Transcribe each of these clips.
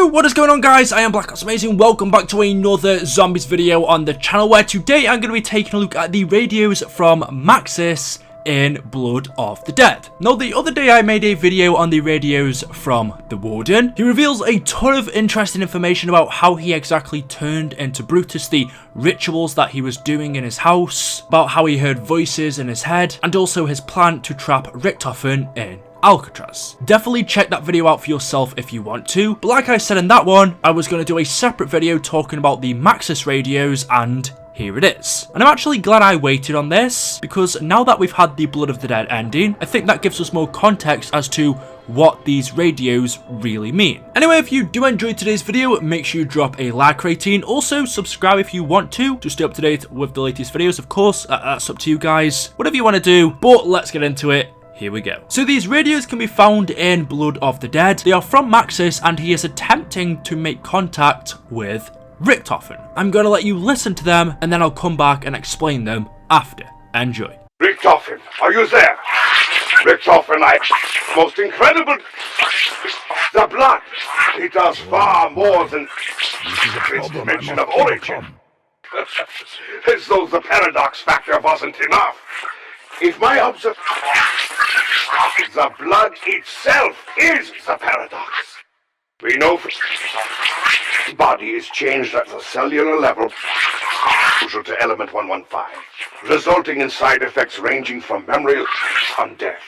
Yo, what is going on, guys? I am BlackOpsAmazing. Welcome back to another zombies video on the channel, where today I'm going to be taking a look at the radios from Maxis in Blood of the Dead. Now, the other day I made a video on the radios from the Warden. He reveals a ton of interesting information about how he exactly turned into Brutus, the rituals that he was doing in his house, about how he heard voices in his head, and also his plan to trap RICHTOFEN in Alcatraz. Definitely check that video out for yourself if you want to, but like I said in that one, I was going to do a separate video talking about the Maxis radios, and here it is. And I'm actually glad I waited on this, because now that we've had the Blood of the Dead ending, I think that gives us more context as to what these radios really mean. Anyway, if you do enjoy today's video, make sure you drop a like rating. Also, subscribe if you want to stay up to date with the latest videos. Of course, that's up to you guys. Whatever you want to do, but let's get into it. Here we go. So these radios can be found in Blood of the Dead. They are from Maxis, and he is attempting to make contact with RICHTOFEN. I'm going to let you listen to them, and then I'll come back and explain them after. Enjoy. RICHTOFEN, are you there? RICHTOFEN, most incredible. The blood, it does far more than its dimension of origin. As though the paradox factor wasn't enough. If my observation, the blood itself is the paradox. We know the body is changed at the cellular level crucial to element 115, resulting in side effects ranging from memory and death.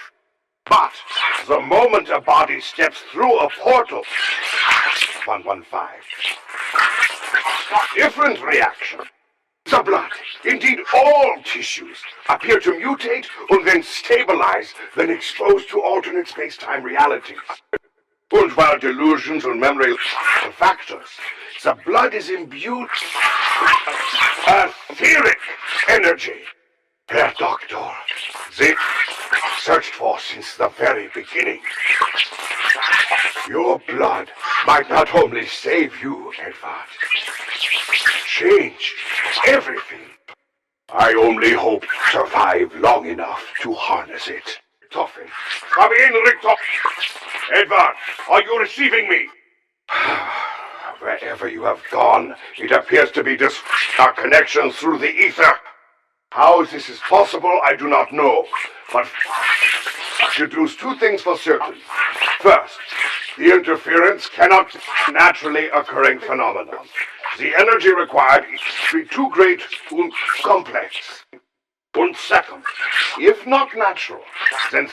But the moment a body steps through a portal, 115, different reaction. The blood, indeed all tissues, appear to mutate and then stabilize, then exposed to alternate space-time realities. And while delusions and memory are factors, the blood is imbued with etheric energy. Herr Doctor, they searched for since the very beginning. Your blood might not only save you, Edward, change everything. I only hope to survive long enough to harness it. RICHTOFEN, come in, RICHTOFEN. Edward, are you receiving me? Wherever you have gone, it appears to be our connection through the ether. How this is possible, I do not know, but you lose two things for certain. First, the interference cannot be naturally occurring phenomenon. The energy required is to be too great and complex. And second, if not natural, then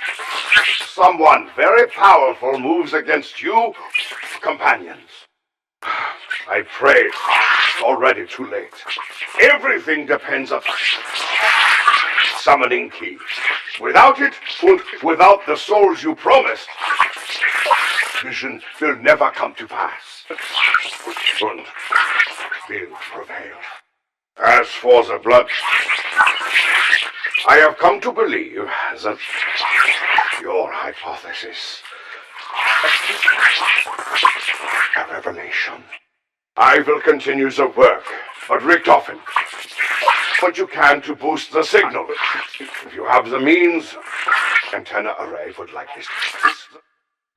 someone very powerful moves against you, companions. I pray it's already too late. Everything depends on summoning key. Without it, and without the souls you promised, vision will never come to pass. And will prevail. As for the blood, I have come to believe that your hypothesis, a revelation. I will continue the work, but RICHTOFEN, what you can to boost the signal. If you have the means, antenna array would like this.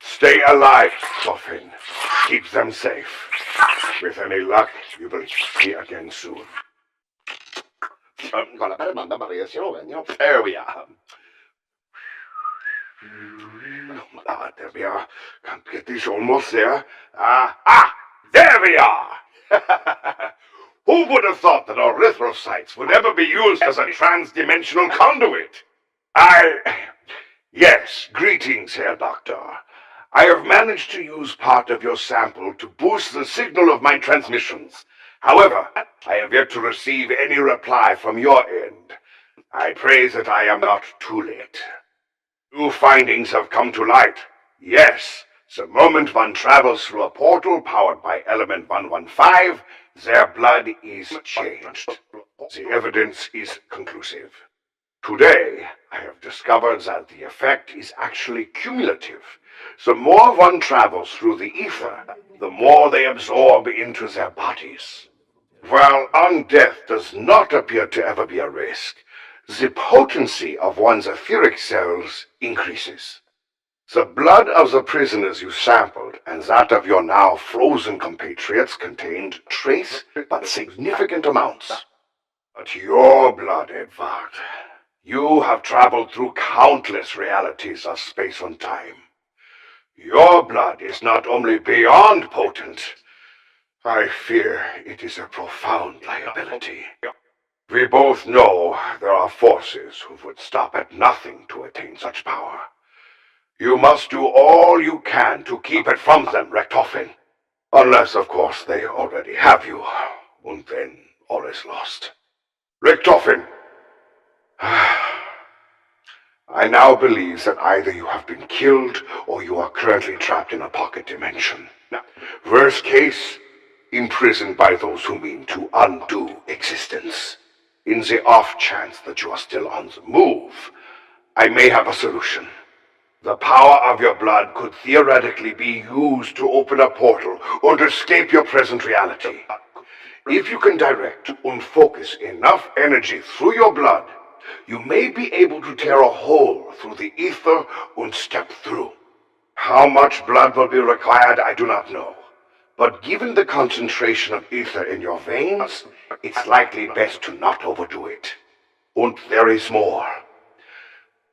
Stay alive, RICHTOFEN. Keep them safe. With any luck, you will see again soon. There we are. There we are. Can't get this almost there. There we are! Who would have thought that erythrocytes would ever be used as a trans-dimensional conduit? Yes, greetings, Herr Doctor. I have managed to use part of your sample to boost the signal of my transmissions. However, I have yet to receive any reply from your end. I pray that I am not too late. New findings have come to light. Yes, the moment one travels through a portal powered by element 115, their blood is changed. The evidence is conclusive. Today, I have discovered that the effect is actually cumulative. The more one travels through the ether, the more they absorb into their bodies. While undeath does not appear to ever be a risk, the potency of one's etheric cells increases. The blood of the prisoners you sampled and that of your now frozen compatriots contained trace but significant amounts. But your blood, Edvard, you have traveled through countless realities of space and time. Your blood is not only beyond potent, I fear it is a profound liability. We both know there are forces who would stop at nothing to attain such power. You must do all you can to keep it from them, RICHTOFEN. Unless, of course, they already have you, and then all is lost. RICHTOFEN! I now believe that either you have been killed or you are currently trapped in a pocket dimension. Worst case, imprisoned by those who mean to undo existence. In the off chance that you are still on the move, I may have a solution. The power of your blood could theoretically be used to open a portal and escape your present reality. If you can direct and focus enough energy through your blood, you may be able to tear a hole through the ether and step through. How much blood will be required, I do not know. But given the concentration of ether in your veins, it's likely best to not overdo it. And there is more.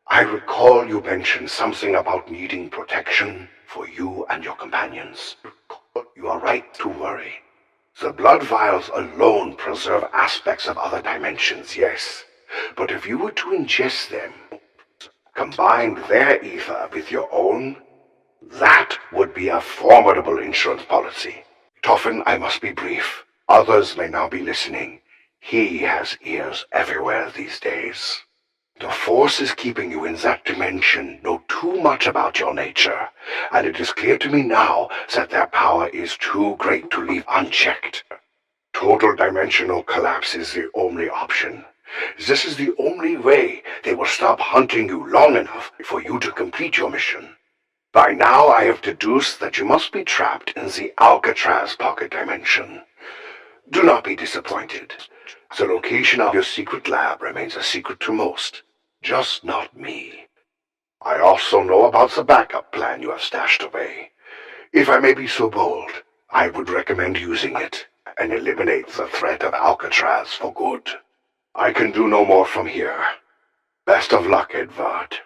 I recall you mentioned something about needing protection for you and your companions. You are right to worry. The blood vials alone preserve aspects of other dimensions, yes. But if you were to ingest them, combine their ether with your own, that would be a formidable insurance policy. Toffen, I must be brief. Others may now be listening. He has ears everywhere these days. The forces keeping you in that dimension know too much about your nature, and it is clear to me now that their power is too great to leave unchecked. Total dimensional collapse is the only option. This is the only way they will stop hunting you long enough for you to complete your mission. By now I have deduced that you must be trapped in the Alcatraz pocket dimension. Do not be disappointed. The location of your secret lab remains a secret to most, just not me. I also know about the backup plan you have stashed away. If I may be so bold, I would recommend using it and eliminate the threat of Alcatraz for good. I can do no more from here. Best of luck, Edvard.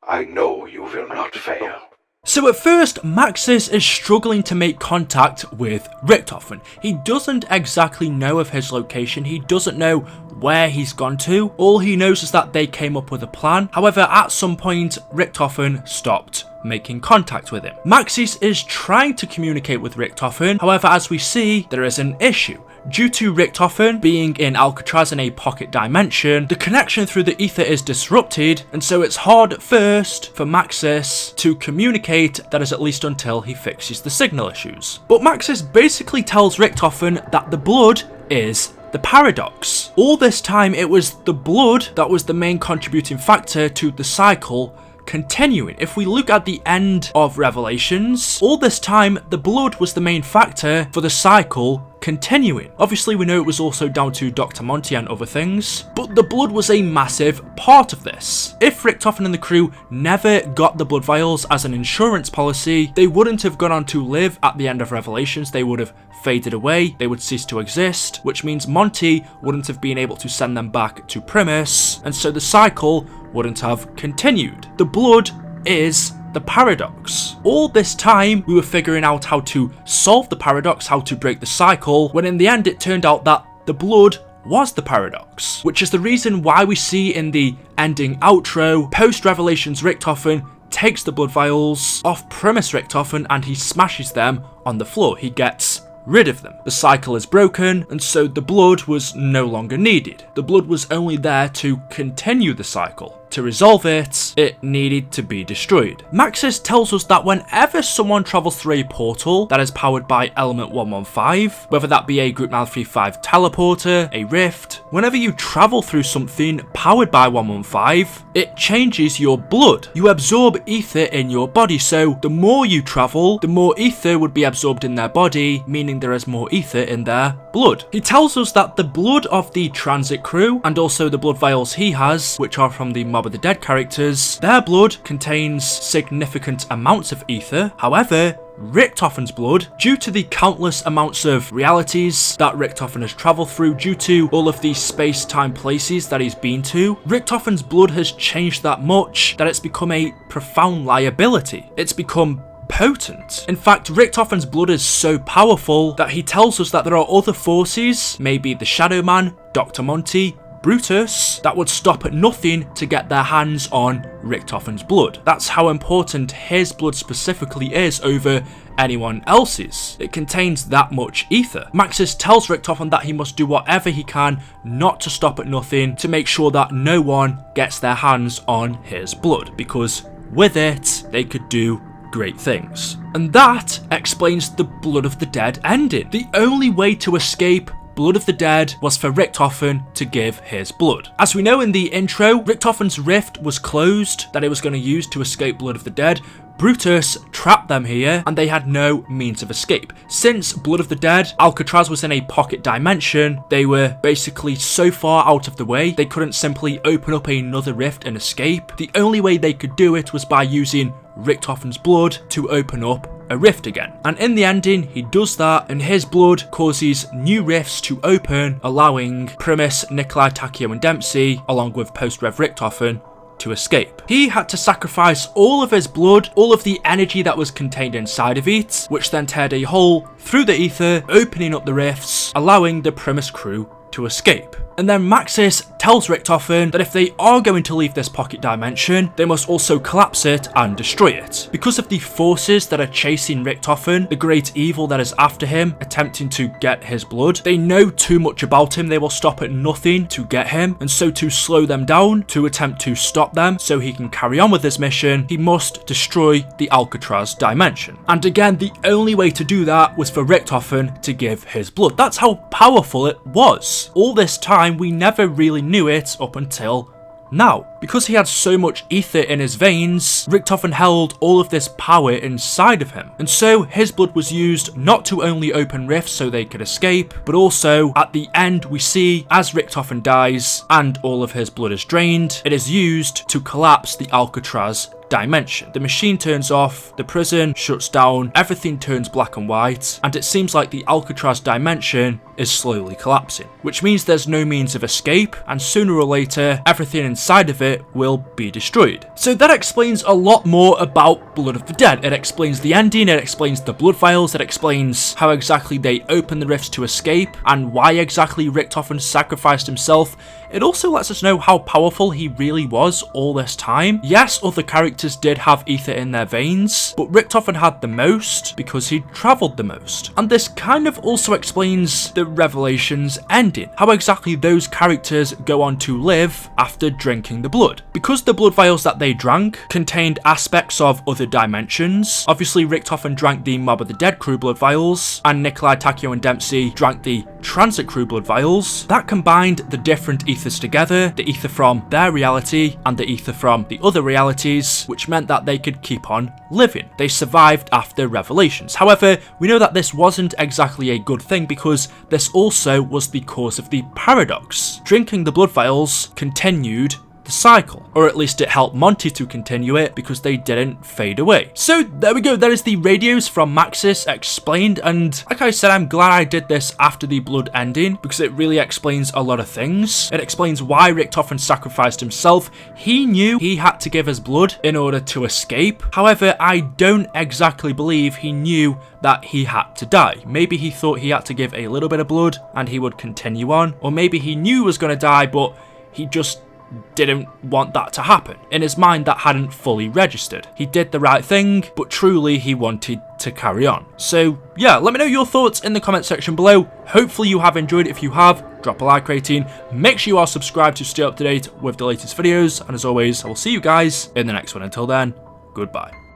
I know you will not fail. So at first, Maxis is struggling to make contact with Richtofen. He doesn't exactly know of his location, he doesn't know where he's gone to. All he knows is that they came up with a plan. However, at some point, Richtofen stopped making contact with him. Maxis is trying to communicate with Richtofen, however, as we see, there is an issue. Due to Richtofen being in Alcatraz in a pocket dimension, the connection through the ether is disrupted, and so it's hard at first for Maxis to communicate, that is at least until he fixes the signal issues. But Maxis basically tells Richtofen that the blood is the paradox. All this time it was the blood that was the main contributing factor to the cycle continuing. If we look at the end of Revelations, all this time the blood was the main factor for the cycle continuing. Obviously we know it was also down to Dr. Monty and other things, but the blood was a massive part of this. If Richtofen and the crew never got the blood vials as an insurance policy, they wouldn't have gone on to live at the end of Revelations. They would have faded away, they would cease to exist, which means Monty wouldn't have been able to send them back to Primus, and so the cycle wouldn't have continued. The blood is the paradox. All this time we were figuring out how to solve the paradox, how to break the cycle, when in the end it turned out that the blood was the paradox, which is the reason why we see in the ending outro, post-Revelations Richtofen takes the blood vials off Primus Richtofen and he smashes them on the floor. He gets rid of them. The cycle is broken, and so the blood was no longer needed. The blood was only there to continue the cycle. To resolve it, it needed to be destroyed. Maxis tells us that whenever someone travels through a portal that is powered by element 115, whether that be a Group 935 teleporter, a rift, whenever you travel through something powered by 115, it changes your blood. You absorb ether in your body, so the more you travel, the more ether would be absorbed in their body, meaning there is more ether in their blood. He tells us that the blood of the transit crew, and also the blood vials he has, which are from the Mob of the Dead characters, their blood contains significant amounts of ether. However, Richtofen's blood, due to the countless amounts of realities that Richtofen has travelled through, due to all of these space-time places that he's been to, Richtofen's blood has changed that much that it's become a profound liability. It's become potent. In fact, Richtofen's blood is so powerful that he tells us that there are other forces, maybe the Shadow Man, Dr. Monty, Brutus, that would stop at nothing to get their hands on Richtofen's blood. That's how important his blood specifically is over anyone else's. It contains that much ether. Maxis tells Richtofen that he must do whatever he can not to stop at nothing to make sure that no one gets their hands on his blood, because with it, they could do great things. And that explains the Blood of the Dead ending. The only way to escape Blood of the Dead was for Richtofen to give his blood. As we know in the intro, Richtofen's rift was closed that he was going to use to escape Blood of the Dead. Brutus trapped them here and they had no means of escape. Since Blood of the Dead, Alcatraz was in a pocket dimension, they were basically so far out of the way, they couldn't simply open up another rift and escape. The only way they could do it was by using Richtofen's blood to open up a rift again. And in the ending, he does that, and his blood causes new rifts to open, allowing Primus, Nikolai, Takeo, and Dempsey, along with post-Rev Richtofen, to escape. He had to sacrifice all of his blood, all of the energy that was contained inside of it, which then teared a hole through the ether, opening up the rifts, allowing the Primus crew to escape. And then Maxis tells Richtofen that if they are going to leave this pocket dimension, they must also collapse it and destroy it. Because of the forces that are chasing Richtofen, the great evil that is after him, attempting to get his blood, they know too much about him, they will stop at nothing to get him, and so to slow them down, to attempt to stop them so he can carry on with his mission, he must destroy the Alcatraz dimension. And again, the only way to do that was for Richtofen to give his blood. That's how powerful it was. All this time, we never really knew it up until now. Because he had so much ether in his veins, Richtofen held all of this power inside of him. And so his blood was used not to only open rifts so they could escape, but also at the end we see as Richtofen dies and all of his blood is drained, it is used to collapse the Alcatraz dimension. The machine turns off, the prison shuts down, everything turns black and white, and it seems like the Alcatraz dimension is slowly collapsing, which means there's no means of escape, and sooner or later everything inside of it will be destroyed. So that explains a lot more about Blood of the Dead. It explains the ending, it explains the blood vials, it explains how exactly they open the rifts to escape, and why exactly Richtofen sacrificed himself. It also lets us know how powerful he really was all this time. Yes, other characters did have ether in their veins, but Richtofen had the most because he travelled the most. And this kind of also explains the Revelations ending, how exactly those characters go on to live after drinking the blood. Because the blood vials that they drank contained aspects of other dimensions. Obviously, Richtofen drank the Mob of the Dead crew blood vials, and Nikolai, Takeo, and Dempsey drank the Transit crew blood vials. That combined the different ethers together, the ether from their reality and the ether from the other realities, which meant that they could keep on living. They survived after Revelations. However, we know that this wasn't exactly a good thing because this also was the cause of the paradox. Drinking the blood vials continued the cycle, or at least it helped Monty to continue it because they didn't fade away. So there we go, that is the radios from Maxis explained, and like I said, I'm glad I did this after the blood ending because it really explains a lot of things. It explains why Richtofen sacrificed himself. He knew he had to give his blood in order to escape. However, I don't exactly believe he knew that he had to die. Maybe he thought he had to give a little bit of blood and he would continue on, or maybe he knew he was going to die but he just didn't want that to happen. In his mind, that hadn't fully registered. He did the right thing, but truly he wanted to carry on. So yeah, let me know your thoughts in the comment section below. Hopefully you have enjoyed it. If you have, drop a like rating. Make sure you are subscribed to stay up to date with the latest videos. And as always, I will see you guys in the next one. Until then, goodbye.